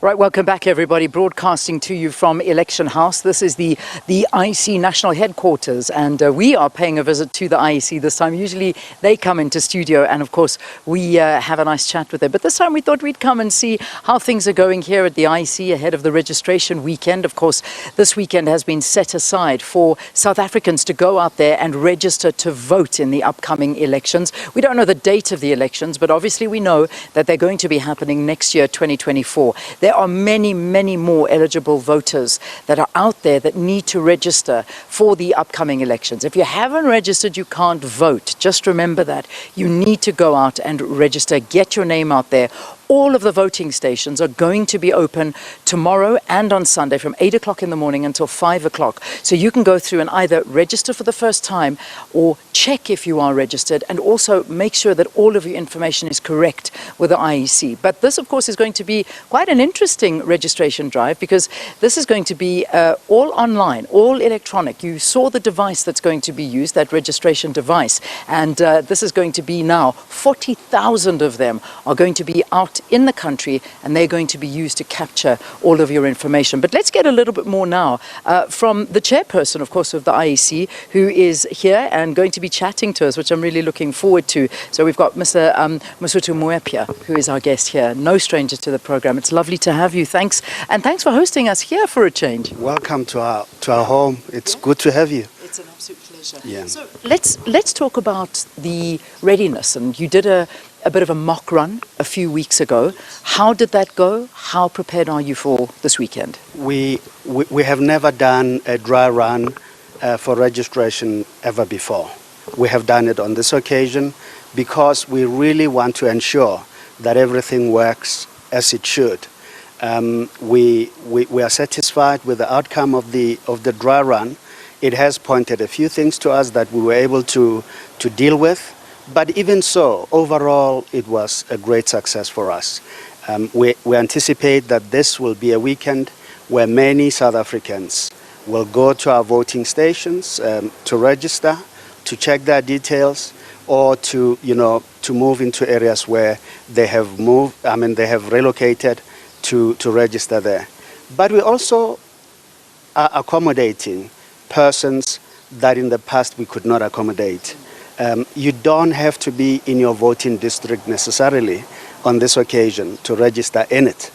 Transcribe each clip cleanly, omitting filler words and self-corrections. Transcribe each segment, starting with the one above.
Right, welcome back everybody, broadcasting to you from Election House. This is the IEC National Headquarters, and we are paying a visit to the IEC this time. Usually they come into studio and of course we have a nice chat with them, but this time we thought we'd come and see how things are going here at the IEC ahead of the registration weekend. Of course, this weekend has been set aside for South Africans to go out there and register to vote in the upcoming elections. We don't know the date of the elections, but obviously we know that they're going to be happening next year, 2024. There are many, many more eligible voters that are out there that need to register for the upcoming elections. If you haven't registered, you can't vote. Just remember that. You need to go out and register, get your name out there. All of the voting stations are going to be open tomorrow and on Sunday from 8 o'clock in the morning until 5 o'clock. So you can go through and either register for the first time or check if you are registered, and also make sure that all of your information is correct with the IEC. But this, of course, is going to be quite an interesting registration drive, because this is going to be all online, all electronic. You saw the device that's going to be used, that registration device, and this is going to be now 40,000 of them are going to be out in the country, and they're going to be used to capture all of your information. But let's get a little bit more now from the chairperson, of course, of the IEC, who is here and going to be chatting to us, which I'm really looking forward to. So we've got Mr. Mosotho Moepya, who is our guest here, no stranger to the program. It's lovely to have you. Thanks, and thanks for hosting us here for a change. Welcome to our home. It's good to have you. It's an absolute pleasure. Yeah. So let's talk about the readiness, and you did a bit of a mock run a few weeks ago. How did that go? How prepared are you for this weekend? We have never done a dry run for registration ever before. We have done it on this occasion because we really want to ensure that everything works as it should. We are satisfied with the outcome of the dry run. It has pointed a few things to us that we were able to deal with. But even so, overall, it was a great success for us. We anticipate that this will be a weekend where many South Africans will go to our voting stations to register, to check their details, or to move into areas where they have relocated to register there. But we also are accommodating persons that in the past we could not accommodate. You don't have to be in your voting district necessarily on this occasion to register in it.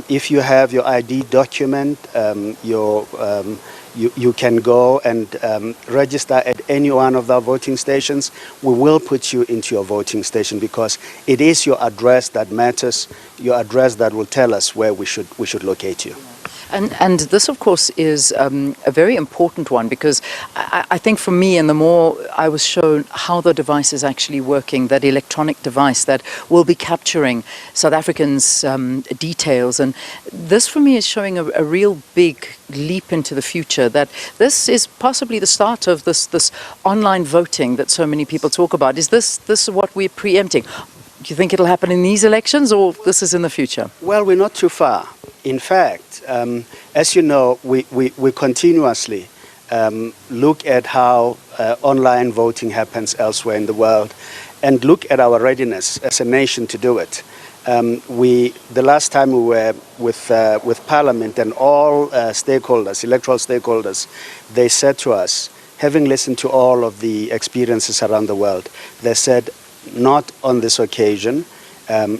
If you have your ID document, you can go and register at any one of our voting stations. We will put you into your voting station because it is your address that matters, your address that will tell us where we should locate you. And this, of course, is a very important one, because I think for me, and the more I was shown how the device is actually working, that electronic device that will be capturing South Africans' details, and this for me is showing a real big leap into the future, that this is possibly the start of this online voting that so many people talk about. Is this what we're preempting? Do you think it'll happen in these elections, or this is in the future? Well, we're not too far. In fact, as you know, we continuously look at how online voting happens elsewhere in the world, and look at our readiness as a nation to do it. The last time we were with Parliament and all stakeholders, electoral stakeholders, they said to us, having listened to all of the experiences around the world, they said, not on this occasion.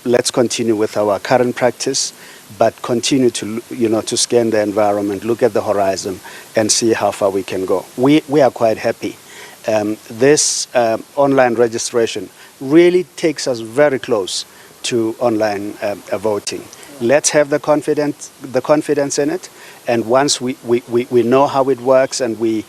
Let's continue with our current practice, but continue to scan the environment, look at the horizon, and see how far we can go. We are quite happy. This online registration really takes us very close to online voting. Let's have the confidence in it, and once we know how it works and we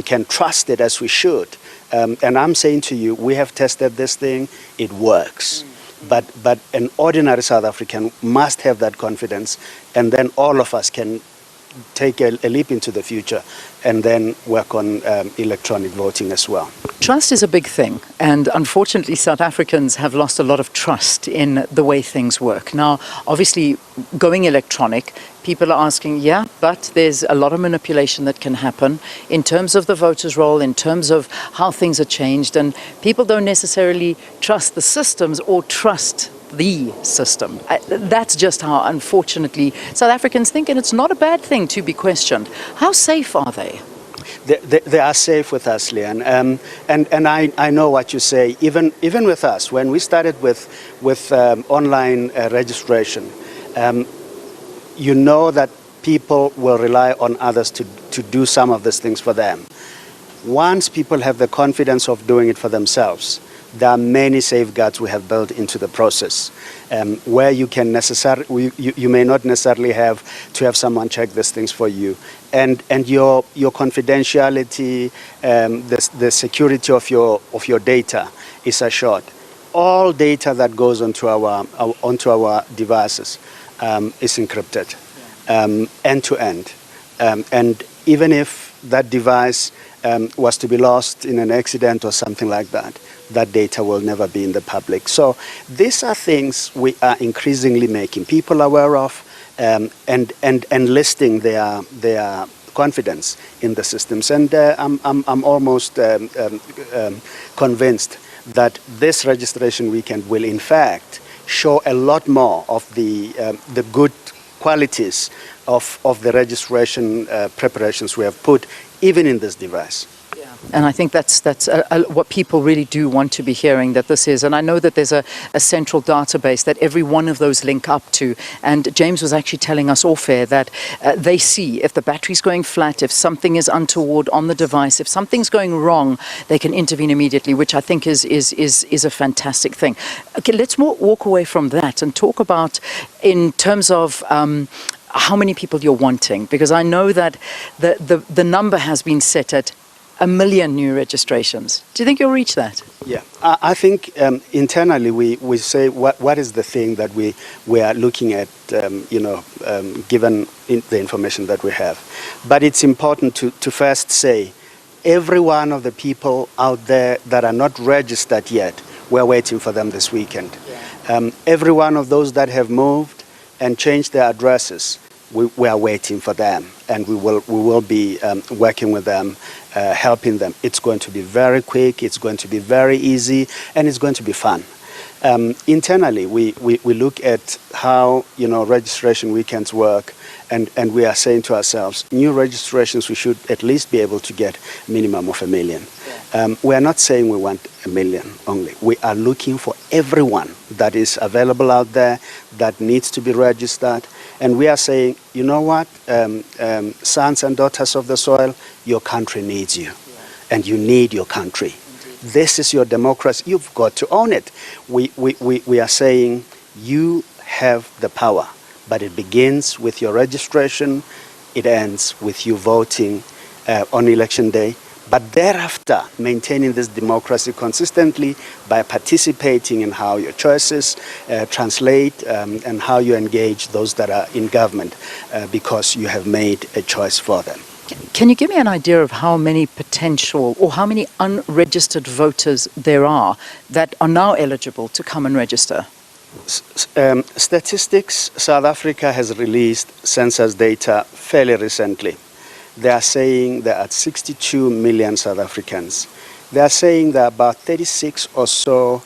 can trust it as we should. And I'm saying to you, we have tested this thing, it works. But an ordinary South African must have that confidence, and then all of us can take a leap into the future and then work on electronic voting as well. Trust is a big thing, and unfortunately South Africans have lost a lot of trust in the way things work. Now, obviously, going electronic, people are asking, yeah, but there's a lot of manipulation that can happen in terms of the voters' roll, in terms of how things are changed, and people don't necessarily trust the systems or trust the system. That's just how, unfortunately, South Africans think, and it's not a bad thing to be questioned. How safe are they? They are safe with us, Leanne. And I know what you say. Even with us, when we started with online registration, you know that people will rely on others to do some of these things for them. Once people have the confidence of doing it for themselves, there are many safeguards we have built into the process, where you may not necessarily have to have someone check these things for you, and your confidentiality, the security of your data is assured. All data that goes onto our devices is encrypted, end to end, and even if that device was to be lost in an accident or something like that, that data will never be in the public. So these are things we are increasingly making people aware of, and enlisting their confidence in the systems. And I'm almost convinced that this registration weekend will in fact show a lot more of the good qualities of the registration preparations we have put even in this device. And I think that's what people really do want to be hearing, that this is. And I know that there's a central database that every one of those link up to. And James was actually telling us off air that they see if the battery's going flat, if something is untoward on the device, if something's going wrong, they can intervene immediately, which I think is a fantastic thing. Okay, let's walk away from that and talk about in terms of how many people you're wanting, because I know that the number has been set at 1 million new registrations. Do you think you'll reach that? Yeah, I think internally we say what is the thing that we are looking at, given the information that we have. But it's important to first say, every one of the people out there that are not registered yet, we're waiting for them this weekend. Yeah. Every one of those that have moved and changed their addresses, we are waiting for them, and we will be working with them, helping them. It's going to be very quick, it's going to be very easy, and it's going to be fun. Internally, we look at how registration weekends work, and we are saying to ourselves, new registrations, we should at least be able to get a minimum of 1 million. We are not saying we want 1 million only. We are looking for everyone that is available out there that needs to be registered. And we are saying, you know what, sons and daughters of the soil, your country needs you. And you need your country. This is your democracy. You've got to own it. We are saying you have the power, but it begins with your registration. It ends with you voting on election day. But thereafter, maintaining this democracy consistently by participating in how your choices translate and how you engage those that are in government because you have made a choice for them. Can you give me an idea of how many potential or how many unregistered voters there are that are now eligible to come and register? Statistics, South Africa has released census data fairly recently. They are saying there are 62 million South Africans. They are saying there are about 36 or so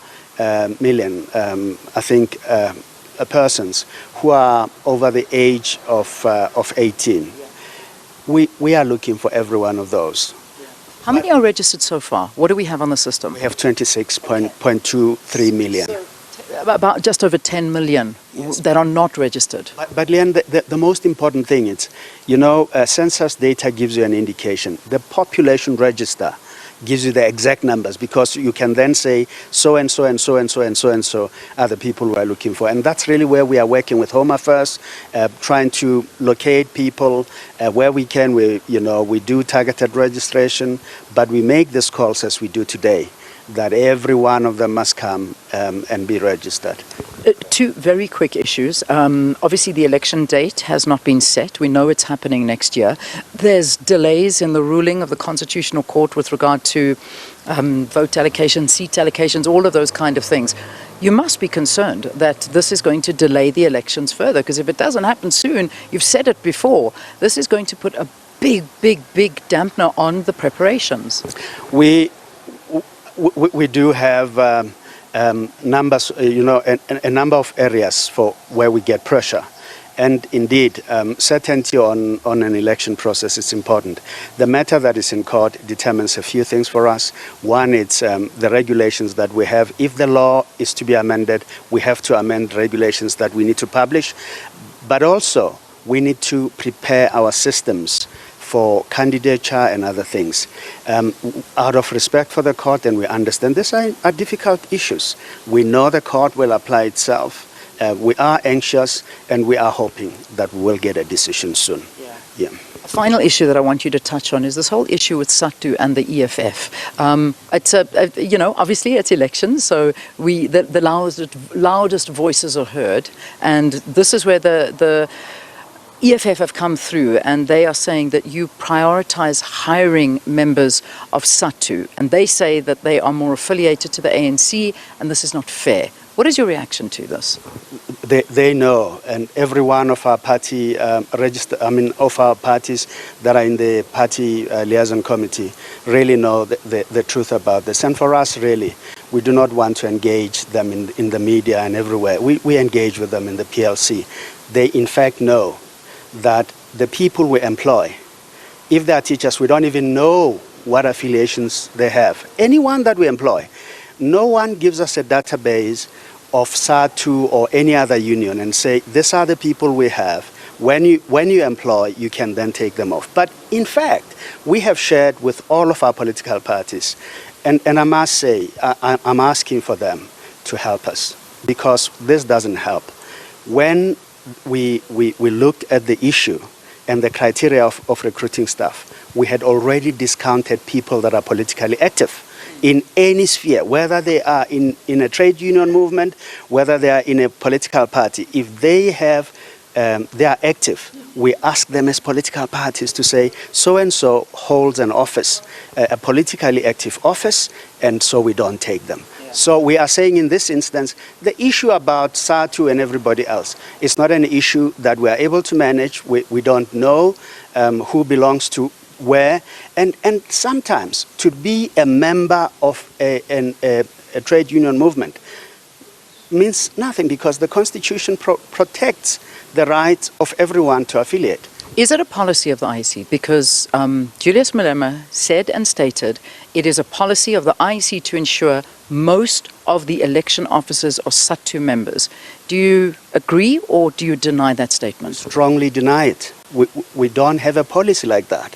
million, persons who are over the age of 18. We are looking for every one of those. How many are registered so far? What do we have on the system? We have 26.23 million. About just over 10 million that are not registered. But Leanne, the most important thing is, census data gives you an indication. The population register gives you the exact numbers, because you can then say so and so and so and so and so and so are the people we are looking for. And that's really where we are working with Home Affairs, trying to locate people where we can. We do targeted registration, but we make these calls as we do today, that every one of them must come and be registered. Two very quick issues. Obviously, the election date has not been set. We know it's happening next year. There's delays in the ruling of the Constitutional Court with regard to vote allocation, seat allocations, all of those kind of things. You must be concerned that this is going to delay the elections further, because if it doesn't happen soon, you've said it before, this is going to put a big dampener on the preparations. We do have numbers, a number of areas for where we get pressure. And indeed, certainty on an election process is important. The matter that is in court determines a few things for us. One, it's the regulations that we have. If the law is to be amended, we have to amend regulations that we need to publish. But also, we need to prepare our systems for candidature and other things. Out of respect for the court, and we understand these are difficult issues. We know the court will apply itself. We are anxious and we are hoping that we will get a decision soon. Yeah. A final issue that I want you to touch on is this whole issue with SATU and the EFF. It's obviously it's elections, so the loudest voices are heard, and this is where the EFF have come through, and they are saying that you prioritize hiring members of SATU, and they say that they are more affiliated to the ANC, and this is not fair. What is your reaction to this? They know, and every one of our party of our parties that are in the party liaison committee really know the truth about this. And for us, really, we do not want to engage them in the media and everywhere. We engage with them in the PLC. They, in fact, know that the people we employ, if they are teachers, we don't even know what affiliations they have. Anyone that we employ, no one gives us a database of SATU or any other union and say, these are the people we have. When you employ, you can then take them off. But in fact, we have shared with all of our political parties, and I must say, I'm asking for them to help us, because this doesn't help. When we looked at the issue and the criteria of recruiting staff, we had already discounted people that are politically active in any sphere, whether they are in a trade union movement, whether they are in a political party. If they are active, we ask them as political parties to say, so-and-so holds an office, a politically active office, and so we don't take them. Yeah. So we are saying in this instance, the issue about SATU and everybody else is not an issue that we are able to manage. We don't know who belongs to where, and sometimes to be a member of a trade union movement means nothing, because the Constitution protects the right of everyone to affiliate. Is it a policy of the IEC? Because Julius Malema said and stated it is a policy of the IEC to ensure most of the election officers are SATU members. Do you agree or do you deny that statement? Strongly deny it. We don't have a policy like that.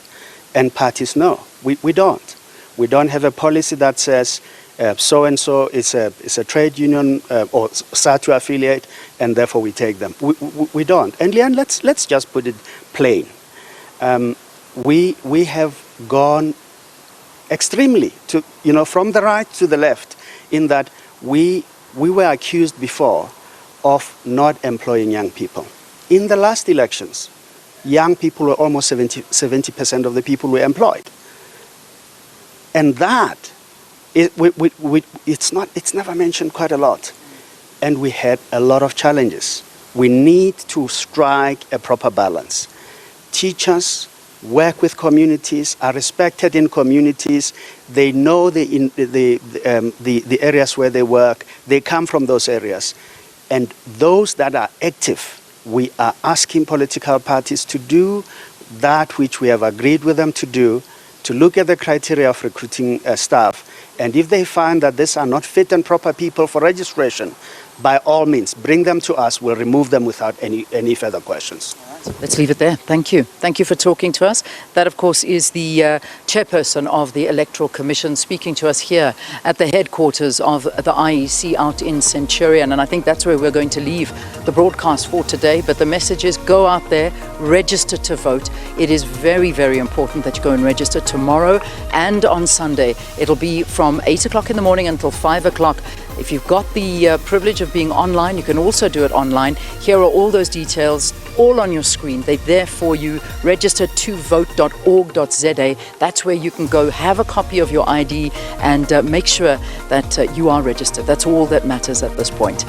And parties know. We don't. We don't have a policy that says so-and-so is a trade union or SATU affiliate, and therefore we take them. We don't. And Leanne, let's just put it plain. We have gone extremely from the right to the left, in that we were accused before of not employing young people. In the last elections, young people were almost 70% of the people we employed. And that, it's never mentioned quite a lot. And we had a lot of challenges. We need to strike a proper balance. Teachers work with communities, are respected in communities. They know the areas where they work. They come from those areas. And those that are active, we are asking political parties to do that which we have agreed with them to do, to look at the criteria of recruiting staff. And if they find that these are not fit and proper people for registration, by all means, bring them to us. We'll remove them without any further questions. Let's leave it there. Thank you. Thank you for talking to us. That, of course, is the chairperson of the Electoral Commission speaking to us here at the headquarters of the IEC out in Centurion. And I think that's where we're going to leave the broadcast for today. But the message is, go out there, register to vote. It is very, very important that you go and register tomorrow and on Sunday. It'll be from 8 o'clock in the morning until 5 o'clock. If you've got the privilege of being online, you can also do it online. Here are all those details, all on your screen. They're there for you. Register to vote.org.za. That's where you can go, have a copy of your ID, and make sure that you are registered. That's all that matters at this point.